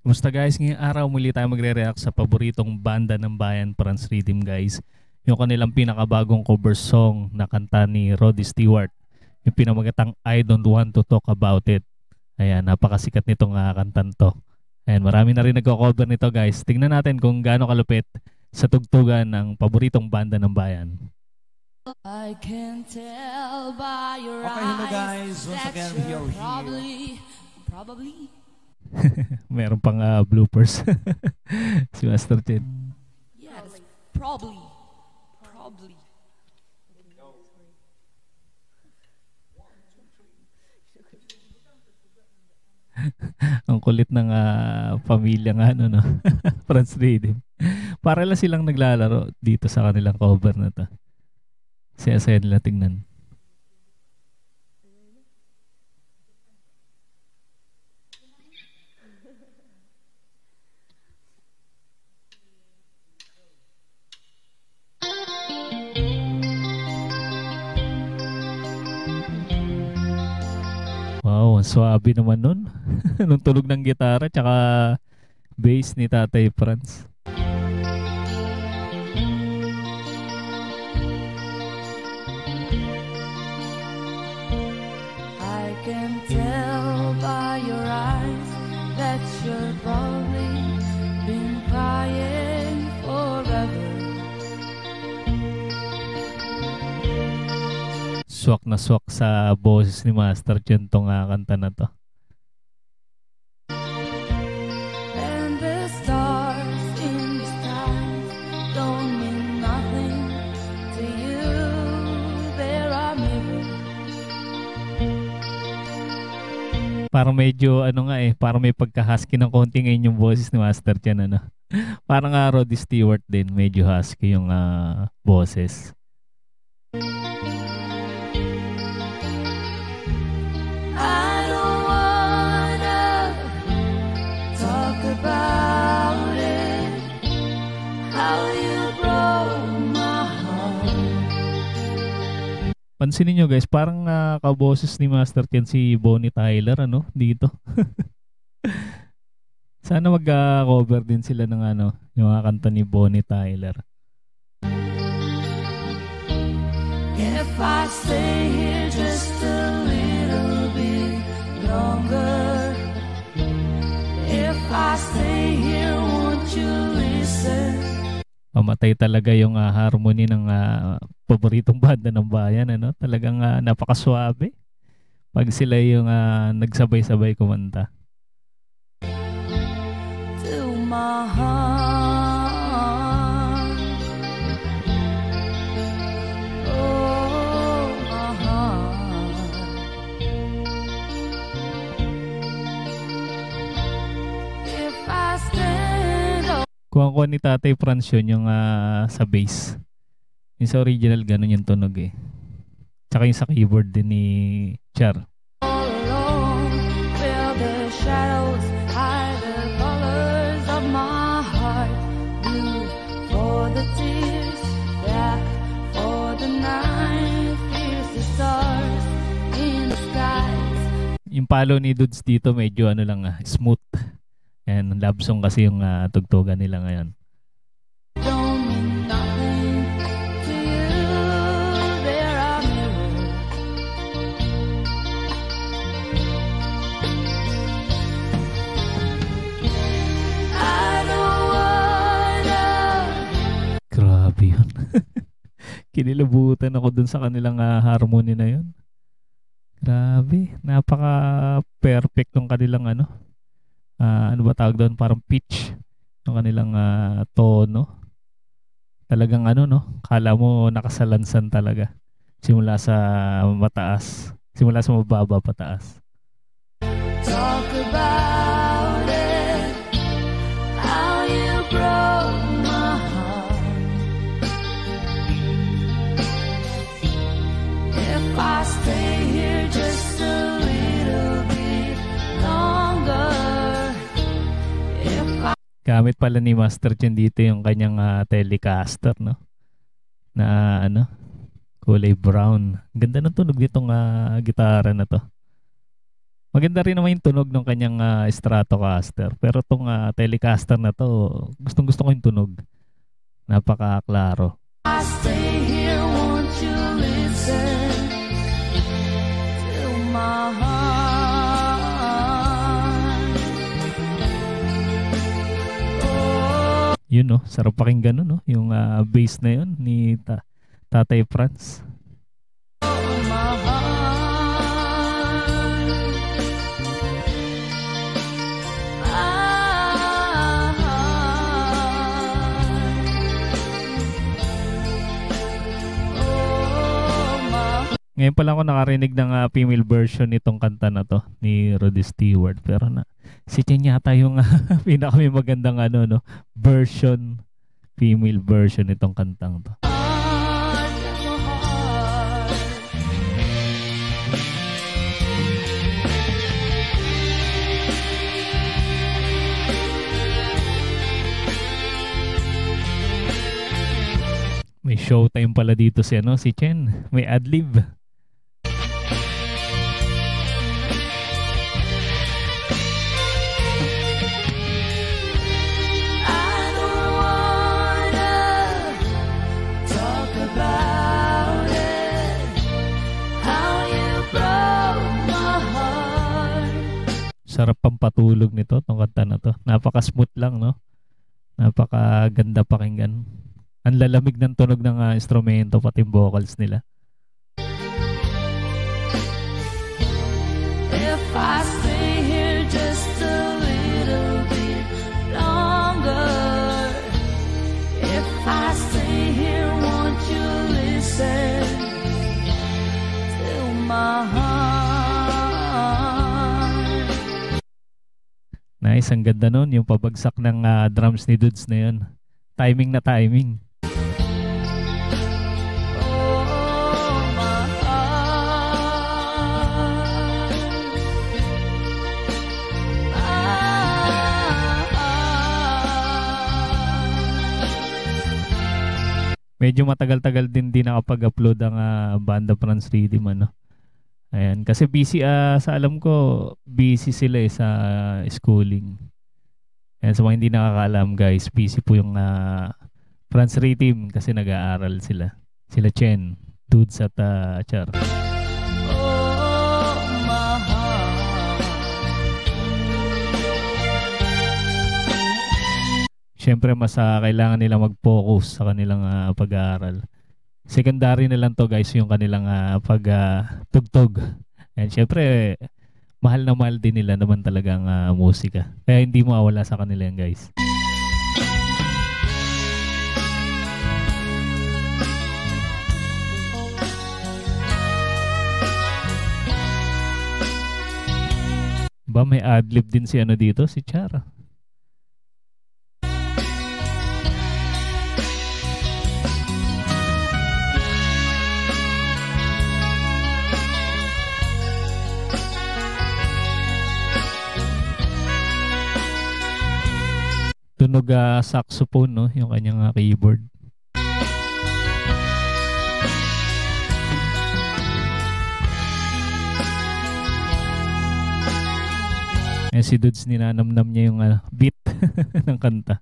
Kumusta guys? Ngayong araw muli tayo magre-react sa paboritong banda ng bayan, Franz Rhythm guys. Yung kanilang pinakabagong cover song na kanta ni Rod Stewart. Yung pinamagatang I Don't Want to Talk About It. Ayan, napakasikat nitong kantan to. Ayan, marami na rin nagko-cover nito guys. Tingnan natin kung gaano kalupit sa tugtugan ng paboritong banda ng bayan. I can tell by your Okay, hello eyes guys. Once that again, you're we are here. probably. Meron pang bloopers. Si Master Chen. Yes, probably. Ang kulit ng pamilya nga ano, no? Franz Rhythm. Para lang silang naglalaro dito sa kanilang cover na to. Saya-saya nila tingnan. Wow, ang swabe naman nun. Nung tulog ng gitara tsaka bass ni Tatay Franz. I can tell by your eyes that you're probably been crying forever. Swak na swak sa boses ni Master Chen tong kanta na to. And the stars in the sky don't mean nothing to you. There are mirrors. Parang medyo ano nga parang may pagka-husky ng konti ngayon yung boses ni Master Chen ano. Parang Rod Stewart din, medyo husky yung boses. I don't wanna talk about it, how you broke my heart. Pansinin nyo guys, parang kaboses ni Master Chen si Bonnie Tyler ano dito. Sana mag-cover din sila ng yung mga kanta ni Bonnie Tyler. If I stay here just a little bit longer, if I stay here, won't you listen? Pamatay talaga yung harmony ng paboritong banda ng bayan ano. Talagang napakaswabe pag sila yung nagsabay-sabay kumanta. To my heart. Oh, my heart. If I stand up. Kuha ni Tatay Franz yun yung sa bass. Yung sa original ganun yung tunog Tsaka yung sa keyboard din ni Char. All alone, where the shadows hide the colors of my heart. Blue for the tears, black for the night, fierce the stars in the skies. Yung palo ni Dudes dito medyo lang smooth. And love song kasi yung tugtugan nila ngayon. Don't mean nothing to you. There are mirrors. I don't wanna. Grabe yun. Kinilabutan ako dun sa kanilang harmony na yun. Grabe. Napaka-perfect ng kanilang ano ba tawag doon? Parang pitch ng kanilang tono. Talagang no? Kala mo nakasalansan talaga. Simula sa mataas. Simula sa mababa pataas. Talk about it, how you broke my heart. If I stay here just a little bit longer, if I. Gamit pala ni Master Chen dito yung kanyang Telecaster, no? Na ano? Kulay brown. Ganda ng tunog nitong gitara na to. Maganda rin naman yung tunog ng kanyang Stratocaster. Pero tong Telecaster na to, gustong-gusto ko yung tunog. Napaka-klaro. I stay here, won't you listen to my heart? Oh, Yun no, sarap pakinggan no, yung bass na yun ni Tatay Franz. my heart. Oh, my Ngayon pa lang ako nakarinig ng female version nitong kanta na to ni Rod Stewart. Pero si Chen yata yung pinaka may magandang version, female version nitong kantang to. heart, my heart. May showtime pala dito si Chen. May adlib. I don't wanna talk about it, how you broke my heart. Sarap pampatulog nito, tong kanta na to. Napaka-smooth lang, no? Napakaganda pakinggan. Ang lalamig ng tunog ng instrumento, pati yung vocals nila. If I stay here just a little bit longer, if I stay here, won't you listen to my heart? Nice, ang ganda nun. Yung pabagsak ng drums ni Dudes na yun. Timing na timing. Oh, my heart. Medyo matagal-tagal din nakapag-upload ang Banda Franz Rhythm, Ayan, kasi busy sa alam ko, busy sila sa schooling. Ayan, sa mga hindi nakakaalam guys, busy po yung Franz Rhythm kasi nag-aaral sila. Sila Chen, Dudes at Char. Oh, my heart. Siyempre mas kailangan nila mag-focus sa kanilang pag-aaral. Secondary na lang to guys yung kanilang pagtugtog. And syempre mahal na mahal din nila naman talagang musika. Kaya hindi mawawala sa kanila yan guys. Ba may adlib din si dito, si Chara. Tunog saxophone, no? Yung kanyang keyboard. Si Dudes ninanamnam niya yung beat ng kanta.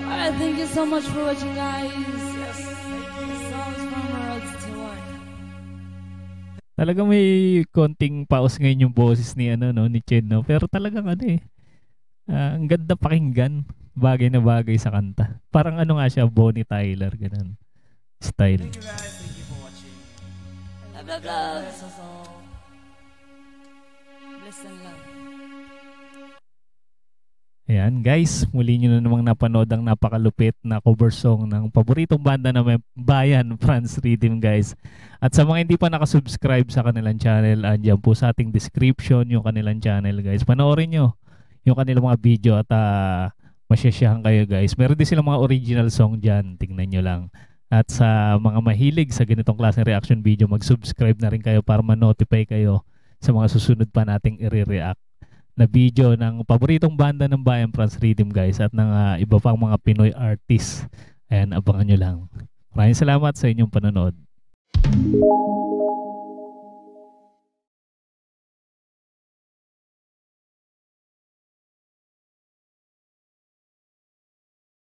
Alright, thank you so much for watching, guys. Yes, this song is from Rod Stewart. Talagang may konting pause ngayon yung boses ni ni Chen, no? Pero talagang ang ganda pakinggan. Bagay na bagay sa kanta. Parang nga siya, Bonnie Tyler, ganun style. Thank you guys, thank you for watching. Love, love, love. Bless us all. Bless and love. Ayan guys, muli nyo na namang napanood ang napakalupit na cover song ng paboritong banda na may bayan, Franz Rhythm guys. At sa mga hindi pa nakasubscribe sa kanilang channel, andyan po sa ating description yung kanilang channel guys. Panoorin nyo yung kanilang mga video at masyasyahan kayo guys. Meron din silang mga original song dyan. Tingnan nyo lang. At sa mga mahilig sa ganitong klaseng reaction video, mag-subscribe na rin kayo para ma-notify kayo sa mga susunod pa nating i-react na video ng paboritong banda ng Bayan Franz Rhythm guys at ng iba pang mga Pinoy artists. Ayan, abangan nyo lang. Maraming salamat sa inyong panonood.